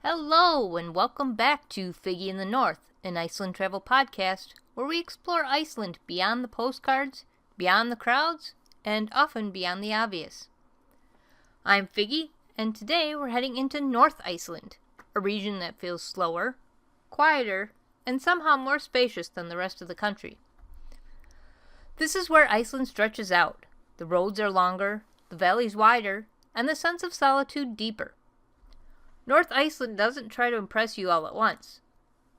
Hello, and welcome back to Figgy in the North, an Iceland travel podcast where we explore Iceland beyond the postcards, beyond the crowds, and often beyond the obvious. I'm Figgy, and today we're heading into North Iceland, a region that feels slower, quieter, and somehow more spacious than the rest of the country. This is where Iceland stretches out. The roads are longer, the valleys wider, and the sense of solitude deeper. North Iceland doesn't try to impress you all at once.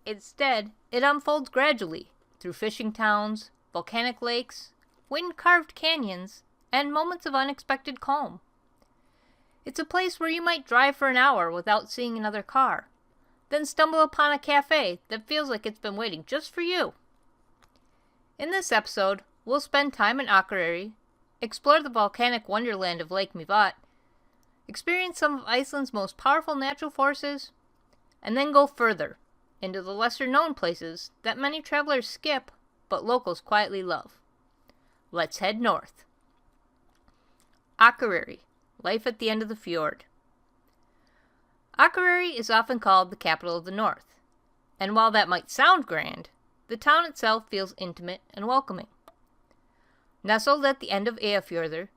Instead, it unfolds gradually through fishing towns, volcanic lakes, wind-carved canyons, and moments of unexpected calm. It's a place where you might drive for an hour without seeing another car, then stumble upon a cafe that feels like it's been waiting just for you. In this episode, we'll spend time in Akureyri, explore the volcanic wonderland of Lake Mývatn, experience some of Iceland's most powerful natural forces, and then go further, into the lesser-known places that many travelers skip, but locals quietly love. Let's head north. Akureyri, life at the end of the fjord. Akureyri is often called the capital of the north, and while that might sound grand, the town itself feels intimate and welcoming. Nestled at the end of Eyjafjörður,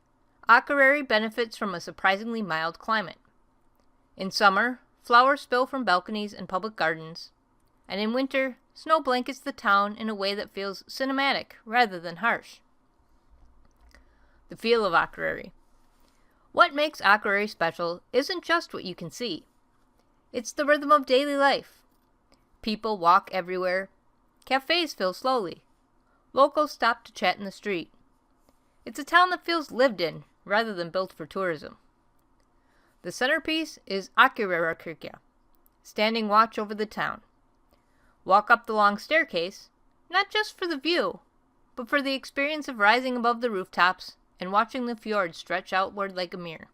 Akureyri benefits from a surprisingly mild climate. In summer, flowers spill from balconies and public gardens, and in winter, snow blankets the town in a way that feels cinematic rather than harsh. The feel of Akureyri. What makes Akureyri special isn't just what you can see. It's the rhythm of daily life. People walk everywhere. Cafes fill slowly. Locals stop to chat in the street. It's a town that feels lived in rather than built for tourism. The centerpiece is Akureyri, standing watch over the town. Walk up the long staircase, not just for the view, but for the experience of rising above the rooftops and watching the fjord stretch outward like a mirror.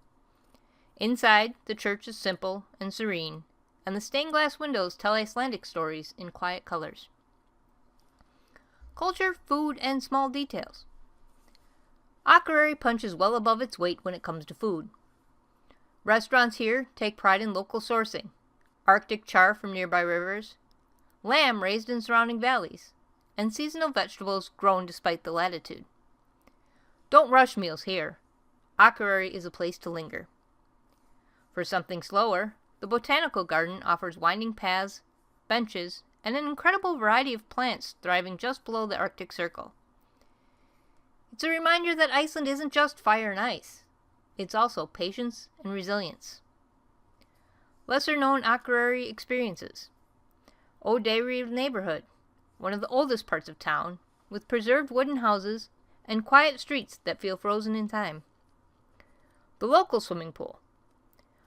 Inside, the church is simple and serene, and the stained glass windows tell Icelandic stories in quiet colors. Culture, food, and small details. Akureyri punches well above its weight when it comes to food. Restaurants here take pride in local sourcing, Arctic char from nearby rivers, lamb raised in surrounding valleys, and seasonal vegetables grown despite the latitude. Don't rush meals here. Akureyri is a place to linger. For something slower, the botanical garden offers winding paths, benches, and an incredible variety of plants thriving just below the Arctic Circle. It's a reminder that Iceland isn't just fire and ice. It's also patience and resilience. Lesser-known Akureyri experiences. Akureyri neighborhood, one of the oldest parts of town, with preserved wooden houses and quiet streets that feel frozen in time. The local swimming pool.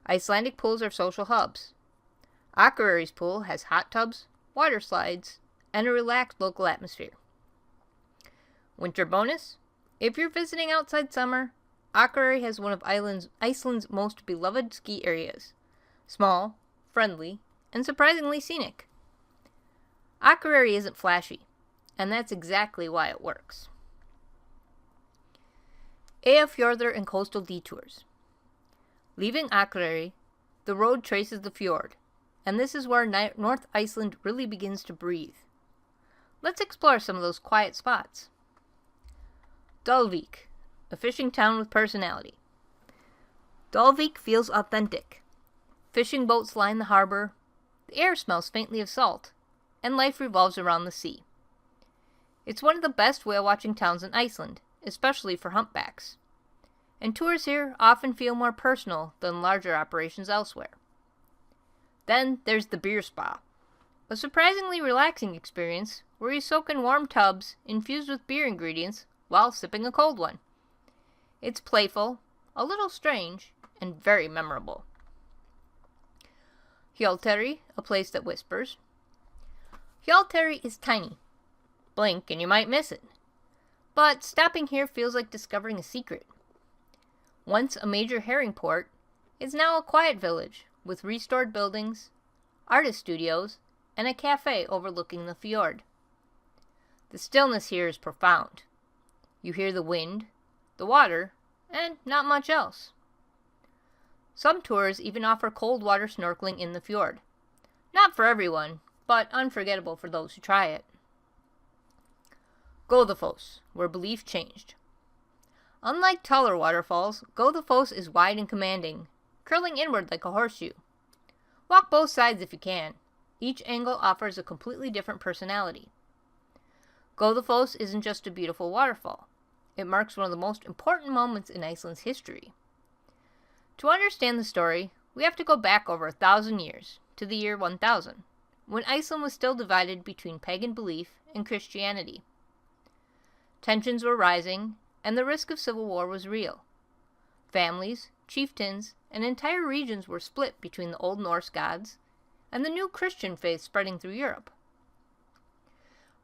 Icelandic pools are social hubs. Akureyri's pool has hot tubs, water slides, and a relaxed local atmosphere. Winter bonus. If you're visiting outside summer, Akureyri has one of Iceland's most beloved ski areas. Small, friendly, and surprisingly scenic. Akureyri isn't flashy, and that's exactly why it works. Eyjafjörður and coastal detours. Leaving Akureyri, the road traces the fjord, and this is where North Iceland really begins to breathe. Let's explore some of those quiet spots. Dalvík, a fishing town with personality. Dalvík feels authentic. Fishing boats line the harbor, the air smells faintly of salt, and life revolves around the sea. It's one of the best whale-watching towns in Iceland, especially for humpbacks. And tours here often feel more personal than larger operations elsewhere. Then there's the beer spa, a surprisingly relaxing experience where you soak in warm tubs infused with beer ingredients while sipping a cold one. It's playful, a little strange, and very memorable. Akureyri, a place that whispers. Akureyri is tiny. Blink and you might miss it. But stopping here feels like discovering a secret. Once a major herring port, it's now a quiet village with restored buildings, artist studios, and a cafe overlooking the fjord. The stillness here is profound. You hear the wind, the water, and not much else. Some tours even offer cold water snorkeling in the fjord, Not for everyone, but unforgettable for those who try it. Goðafoss, where belief changed. Unlike taller waterfalls, Goðafoss is wide and commanding, curling inward like a horseshoe. Walk both sides if you can. Each angle offers a completely different personality. Goðafoss isn't just a beautiful waterfall. It marks one of the most important moments in Iceland's history. To understand the story, we have to go back over 1,000 years, to the year 1000, when Iceland was still divided between pagan belief and Christianity. Tensions were rising, and the risk of civil war was real. Families, chieftains, and entire regions were split between the Old Norse gods and the new Christian faith spreading through Europe.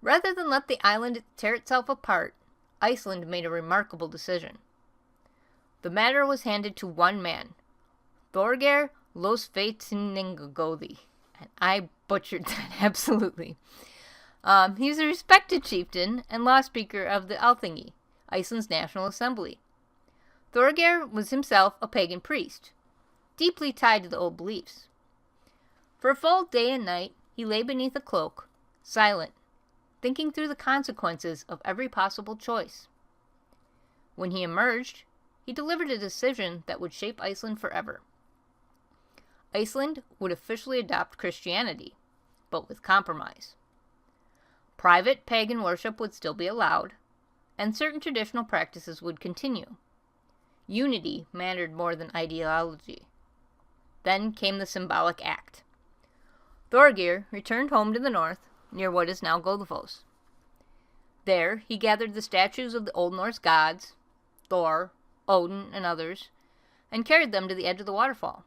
Rather than let the island tear itself apart, Iceland made a remarkable decision. The matter was handed to one man, Þorgeir Ljósvetningagoði, and I butchered that absolutely. He was a respected chieftain and law speaker of the Alþingi, Iceland's National Assembly. Þorgeir was himself a pagan priest, deeply tied to the old beliefs. For a full day and night, he lay beneath a cloak, silent, thinking through the consequences of every possible choice. When he emerged, he delivered a decision that would shape Iceland forever. Iceland would officially adopt Christianity, but with compromise. Private pagan worship would still be allowed, and certain traditional practices would continue. Unity mattered more than ideology. Then came the symbolic act. Þorgeir returned home to the north, near what is now Goðafoss. There, he gathered the statues of the Old Norse gods, Thor, Odin, and others, and carried them to the edge of the waterfall.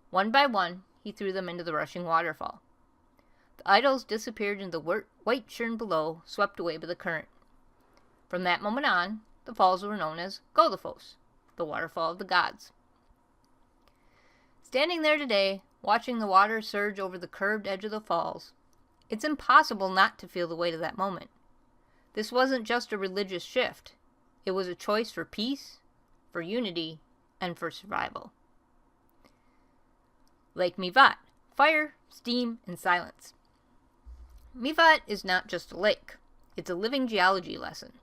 One by one, he threw them into the rushing waterfall. The idols disappeared into the white churn below, swept away by the current. From that moment on, the falls were known as Goðafoss, the waterfall of the gods. Standing there today, watching the water surge over the curved edge of the falls, it's impossible not to feel the weight of that moment. This wasn't just a religious shift. It was a choice for peace, for unity, and for survival. Lake Mývatn, fire, steam, and silence. Mývatn is not just a lake. It's a living geology lesson.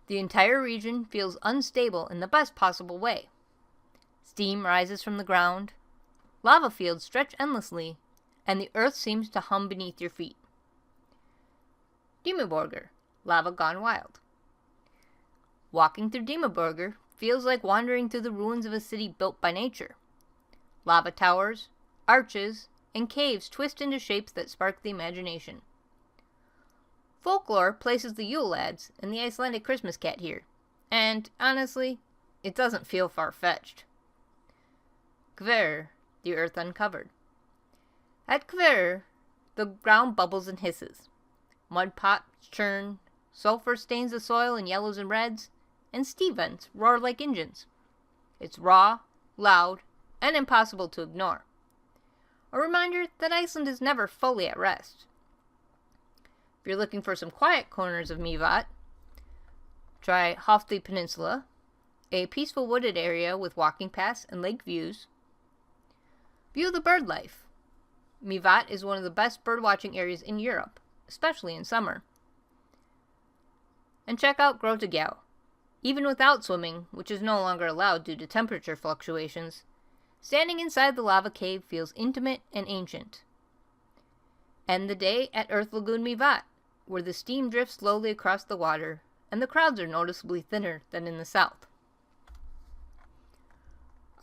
The entire region feels unstable in the best possible way. Steam rises from the ground, lava fields stretch endlessly, and the earth seems to hum beneath your feet. Dimmuborgir, lava gone wild. Walking through Dimmuborgir feels like wandering through the ruins of a city built by nature. Lava towers, arches, and caves twist into shapes that spark the imagination. Folklore places the Yule lads and the Icelandic Christmas cat here, and, honestly, it doesn't feel far-fetched. Hverir, the earth uncovered. At Hverir, the ground bubbles and hisses. Mud pots churn, sulfur stains the soil in yellows and reds, and steam vents roar like engines. It's raw, loud, and impossible to ignore. A reminder that Iceland is never fully at rest. If you're looking for some quiet corners of Mývatn, try Hofti Peninsula, a peaceful wooded area with walking paths and lake views. View the bird life. Mývatn is one of the best birdwatching areas in Europe, especially in summer. And check out Grotagel. Even without swimming, which is no longer allowed due to temperature fluctuations, standing inside the lava cave feels intimate and ancient. End the day at Earth Lagoon Mývatn, where the steam drifts slowly across the water, and the crowds are noticeably thinner than in the south.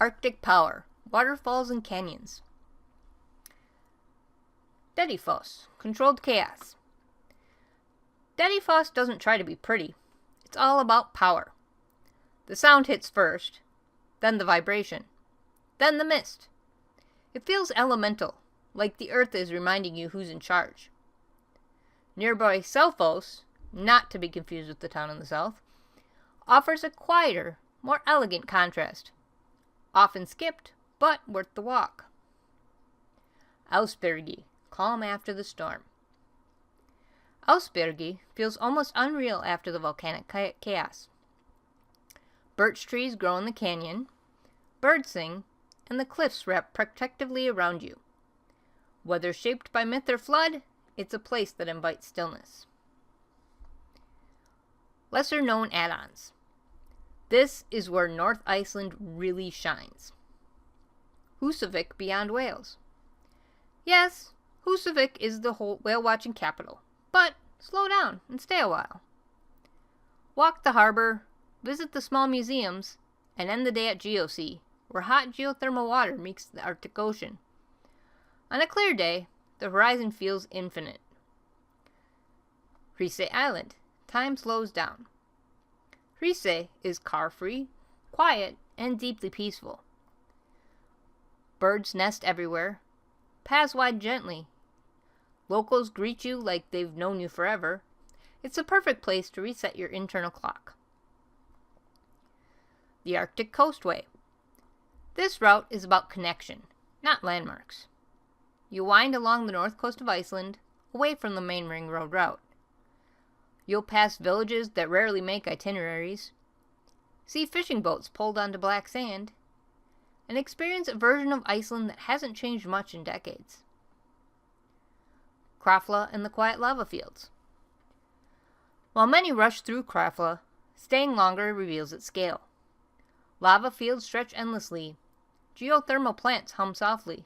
Arctic power, waterfalls and canyons. Dettifoss, controlled chaos. Dettifoss doesn't try to be pretty. It's all about power. The sound hits first, then the vibration, then the mist. It feels elemental, like the earth is reminding you who's in charge. Nearby Selfoss, not to be confused with the town in the south, offers a quieter, more elegant contrast. Often skipped, but worth the walk. Ásbyrgi, calm after the storm. Ásbyrgi feels almost unreal after the volcanic chaos. Birch trees grow in the canyon, birds sing, and the cliffs wrap protectively around you. Whether shaped by myth or flood, it's a place that invites stillness. Lesser known add-ons. This is where North Iceland really shines. Húsavík beyond Wales. Yes, Húsavík is the whole whale-watching capital, but slow down and stay a while. Walk the harbor, visit the small museums, and end the day at GeoSea, where hot geothermal water meets the Arctic Ocean. On a clear day, the horizon feels infinite. Hrísey Island. Time slows down. Hrísey is car-free, quiet, and deeply peaceful. Birds nest everywhere. Paths wide gently. Locals greet you like they've known you forever. It's a perfect place to reset your internal clock. The Arctic Coastway. This route is about connection, not landmarks. You wind along the north coast of Iceland, away from the main ring road route. You'll pass villages that rarely make itineraries, see fishing boats pulled onto black sand, and experience a version of Iceland that hasn't changed much in decades. Krafla and the quiet lava fields. While many rush through Krafla, staying longer reveals its scale. Lava fields stretch endlessly, geothermal plants hum softly,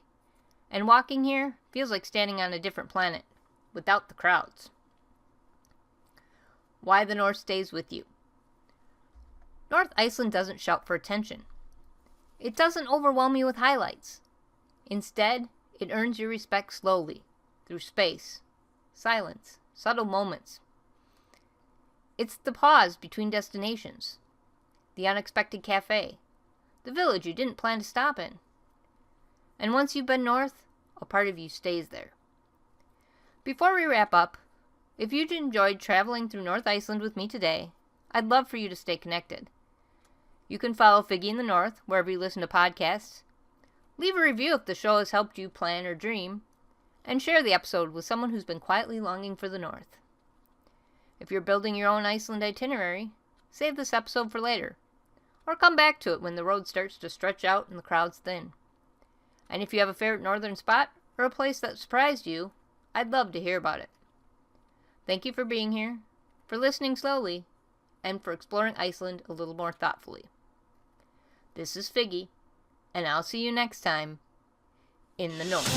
and walking here feels like standing on a different planet, without the crowds. Why the North stays with you. North Iceland doesn't shout for attention. It doesn't overwhelm you with highlights. Instead, it earns your respect slowly, through space, silence, subtle moments. It's the pause between destinations, the unexpected cafe, the village you didn't plan to stop in. And once you've been north, a part of you stays there. Before we wrap up, if you'd enjoyed traveling through North Iceland with me today, I'd love for you to stay connected. You can follow Figgy in the North wherever you listen to podcasts. Leave a review if the show has helped you plan or dream, and share the episode with someone who's been quietly longing for the North. If you're building your own Iceland itinerary, save this episode for later, or come back to it when the road starts to stretch out and the crowds thin. And if you have a favorite northern spot or a place that surprised you, I'd love to hear about it. Thank you for being here, for listening slowly, and for exploring Iceland a little more thoughtfully. This is Figgy, and I'll see you next time in the North.